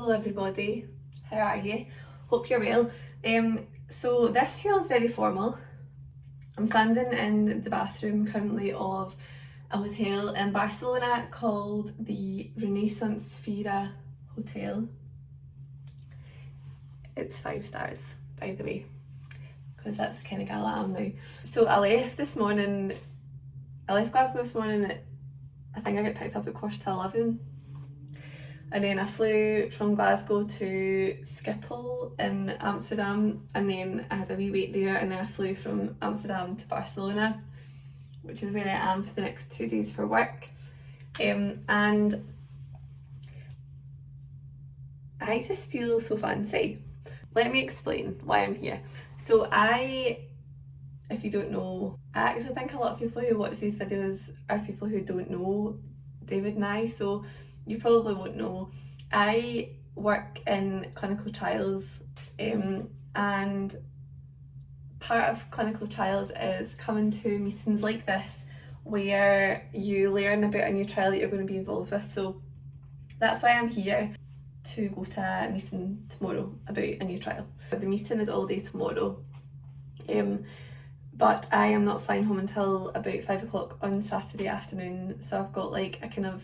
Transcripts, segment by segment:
Hello everybody, how are you? Hope you're well. So this feels very formal. I'm standing in the bathroom currently of a hotel in Barcelona called the Renaissance Fira Hotel. It's 5 stars, by the way, because that's the kind of gal I am now. So I left Glasgow this morning at, I think I got picked up at 11:15. And then I flew from Glasgow to Schiphol in Amsterdam, and then I had a wee wait there, and then I flew from Amsterdam to Barcelona, which is where I am for the next 2 days for work. And I just feel so fancy. Let me explain why I'm here. So if you don't know, I actually think a lot of people who watch these videos are people who don't know David and I, so you probably won't know. I work in clinical trials, and part of clinical trials is coming to meetings like this where you learn about a new trial that you're going to be involved with. So that's why I'm here, to go to a meeting tomorrow about a new trial. The meeting is all day tomorrow, but I am not flying home until about 5 o'clock on Saturday afternoon, so I've got like a kind of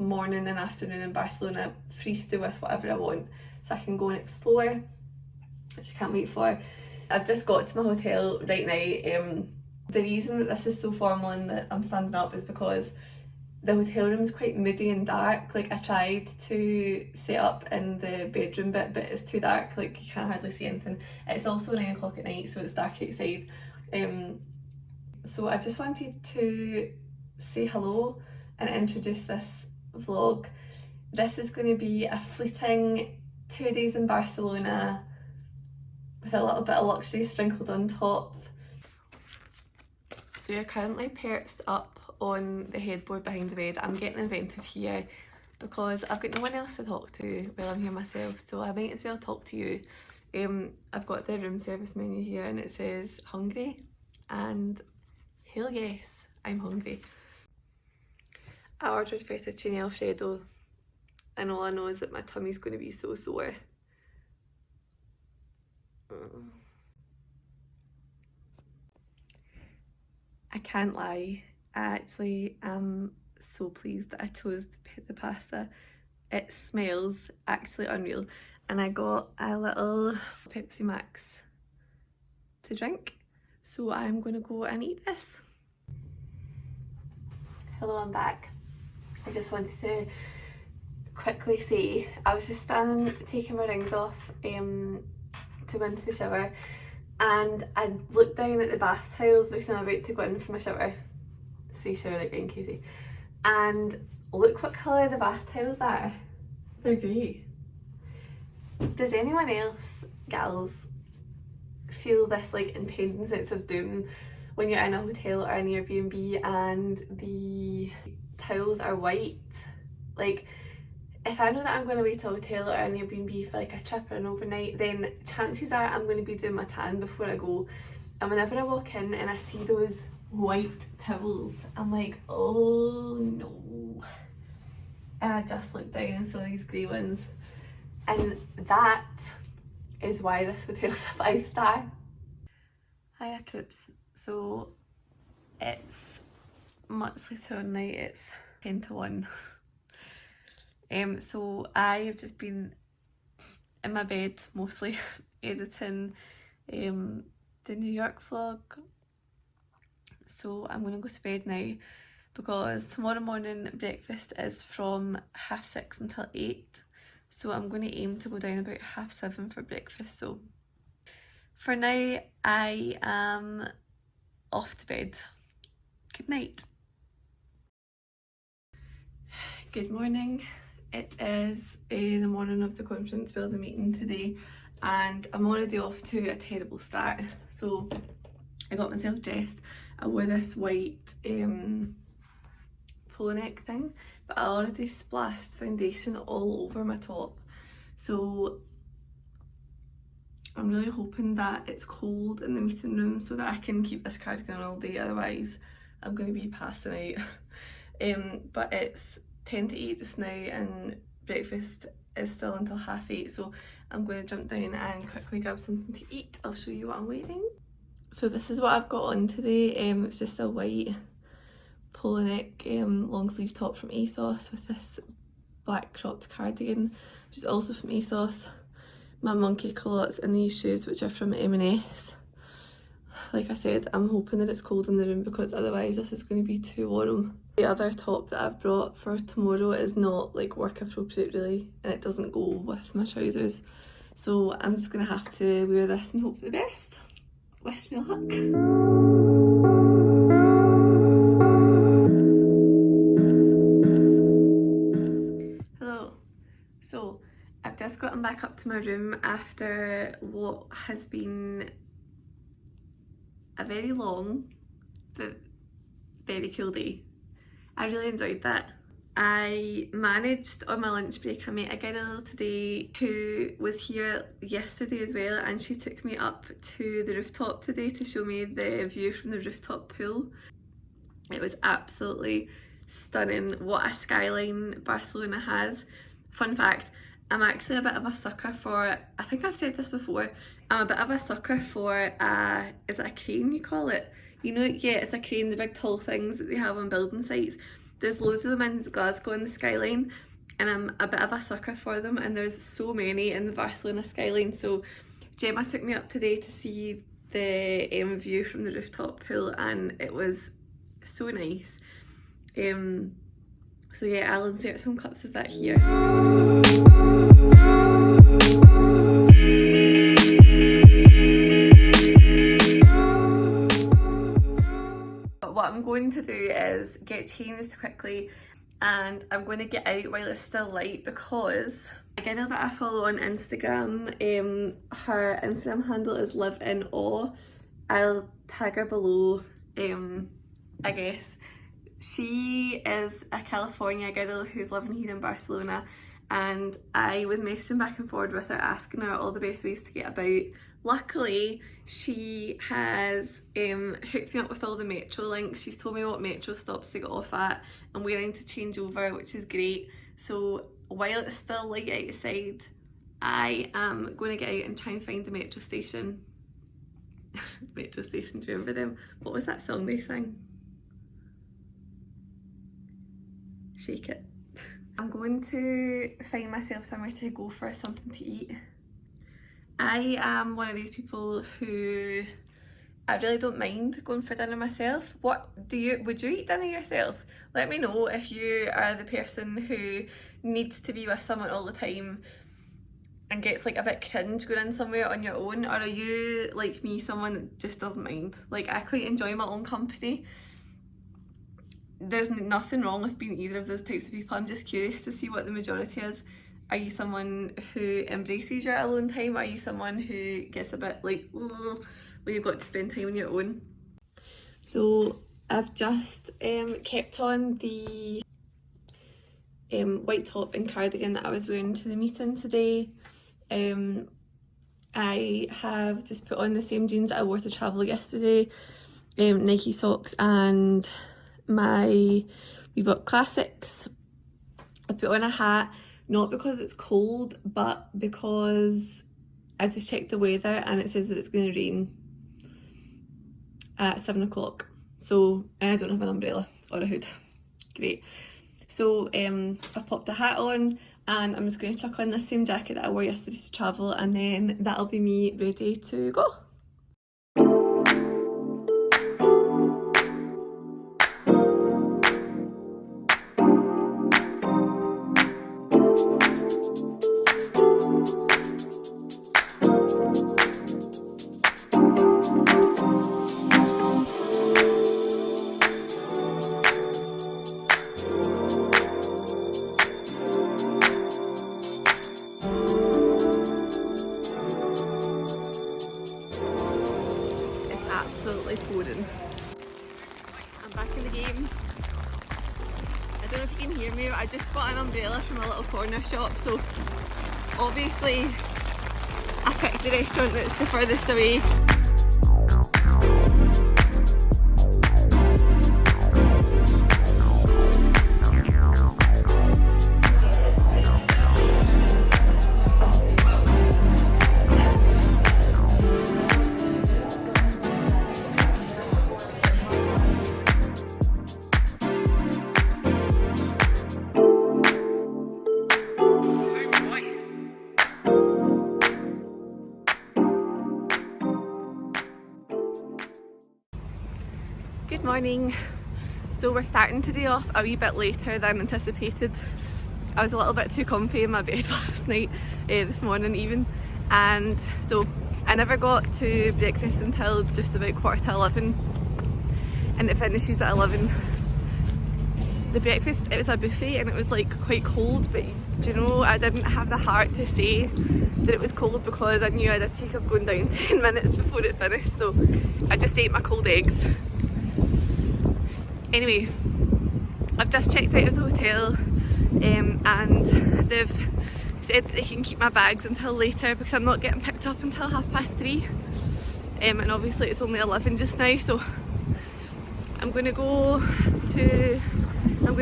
morning and afternoon in Barcelona free to do with whatever I want, so I can go and explore, which I can't wait for. I've just got to my hotel right now. The reason that this is so formal and that I'm standing up is because the hotel room is quite moody and dark. Like, I tried to set up in the bedroom bit, but it's too dark, like you can't hardly see anything. It's also 9 o'clock at night, so it's dark outside. So I just wanted to say hello and introduce this vlog. This is going to be a fleeting 2 days in Barcelona with a little bit of luxury sprinkled on top. So you're currently perched up on the headboard behind the bed. I'm getting inventive here because I've got no one else to talk to while I'm here myself, so I might as well talk to you. I've got the room service menu here and it says hungry, and hell yes, I'm hungry. I ordered fettuccine alfredo and all I know is that my tummy's going to be so sore. I can't lie, I actually am so pleased that I chose the pasta. It smells actually unreal, and I got a little Pepsi Max to drink, so I'm going to go and eat this. Hello, I'm back. I just wanted to quickly say, I was just standing taking my rings off to go into the shower, and I looked down at the bath tiles because I'm about to go in for my shower. Say shower like in Casey. And look what colour the bath tiles are. They're grey. Does anyone else, gals, feel this like impending sense of doom when you're in a hotel or an Airbnb and the tiles are white? Like, if I know that I'm going to wait a hotel or an Airbnb for like a trip or an overnight, then chances are I'm going to be doing my tan before I go. And whenever I walk in and I see those white towels, I'm like, oh no. And I just looked down and saw these grey ones. And that is why this hotel's a 5-star. Hiya troops. So it's much later on night, it's 10 to 1. So I have just been in my bed mostly editing the New York vlog. So I'm going to go to bed now because tomorrow morning breakfast is from 6:30 until 8. So I'm going to aim to go down about 7:30 for breakfast. So for now I am off to bed. Good night. Good morning. It is the morning of the conference, well, the meeting today, and I'm already off to a terrible start. So I got myself dressed. I wore this white polo neck thing, but I already splashed foundation all over my top. So I'm really hoping that it's cold in the meeting room so that I can keep this cardigan on all day, otherwise I'm going to be passing out. But it's 10 to 8 just now and breakfast is still until 8:30, so I'm going to jump down and quickly grab something to eat. I'll show you what I'm wearing. So this is what I've got on today. It's just a white polo neck long sleeve top from ASOS with this black cropped cardigan, which is also from ASOS, my monkey culottes, and these shoes, which are from M&S. Like I said, I'm hoping that it's cold in the room because otherwise this is going to be too warm. The other top that I've brought for tomorrow is not like work appropriate really, and it doesn't go with my trousers, so I'm just going to have to wear this and hope for the best. Wish me luck. Hello. So I've just gotten back up to my room after what has been a very long but very cool day. I really enjoyed that. I managed on my lunch break, I met a girl today who was here yesterday as well, and she took me up to the rooftop today to show me the view from the rooftop pool. It was absolutely stunning. What a skyline Barcelona has. Fun fact, I'm actually a bit of a sucker for, I think I've said this before, I'm a bit of a sucker for is it a crane you call it? You know, yeah, it's a crane, the big tall things that they have on building sites. There's loads of them in Glasgow in the skyline, and I'm a bit of a sucker for them, and there's so many in the Barcelona skyline. So Gemma took me up today to see the view from the rooftop pool, and it was so nice. So yeah, I'll insert some clips of that here. But what I'm going to do is get changed quickly, and I'm going to get out while it's still light because a girl that I follow on Instagram, her Instagram handle is Live in Awe. I'll tag her below, I guess. She is a California girl who's living here in Barcelona, and I was messaging back and forward with her, asking her all the best ways to get about. Luckily, she has hooked me up with all the metro links. She's told me what metro stops to get off at and where I need to change over, which is great. So while it's still light outside, I am going to get out and try and find the metro station. Metro station, do you remember them? What was that song they sang? Shake it. I'm going to find myself somewhere to go for something to eat. I am one of these people who I really don't mind going for dinner myself. Would you eat dinner yourself? Let me know if you are the person who needs to be with someone all the time and gets like a bit cringe going in somewhere on your own, or are you like me, someone that just doesn't mind? Like, I quite enjoy my own company. There's nothing wrong with being either of those types of people. I'm just curious to see what the majority is. Are you someone who embraces your alone time? Are you someone who gets a bit like, when you've got to spend time on your own? So I've just kept on the white top and cardigan that I was wearing to the meeting today. I have just put on the same jeans that I wore to travel yesterday, Nike socks and my Reebok Classics. I put on a hat, not because it's cold, but because I just checked the weather and it says that it's going to rain at 7 o'clock. So, and I don't have an umbrella or a hood. Great. So I've popped a hat on, and I'm just going to chuck on this same jacket that I wore yesterday to travel, and then that'll be me ready to go. Absolutely pouring. I'm back in the game. I don't know if you can hear me, but I just got an umbrella from a little corner shop, so obviously I picked the restaurant that's the furthest away. Good morning. So we're starting today off a wee bit later than anticipated. I was a little bit too comfy in my bed last night, this morning even, and so I never got to breakfast until just about 11:15, and it finishes at 11. The breakfast, it was a buffet and it was like quite cold, but do you know, I didn't have the heart to say that it was cold because I knew I had a take of going down 10 minutes before it finished, so I just ate my cold eggs. Anyway, I've just checked out of the hotel, and they've said that they can keep my bags until later because I'm not getting picked up until 3:30, and obviously it's only 11 just now, so I'm going to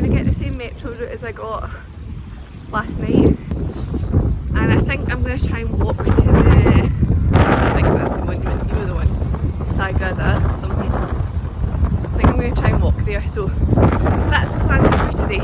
get the same metro route as I got last night, and I think I'm going to try and walk to the big fancy monument, you know, the one, Sagrada something. I think I'm going to try and walk there, so that's the plans for today.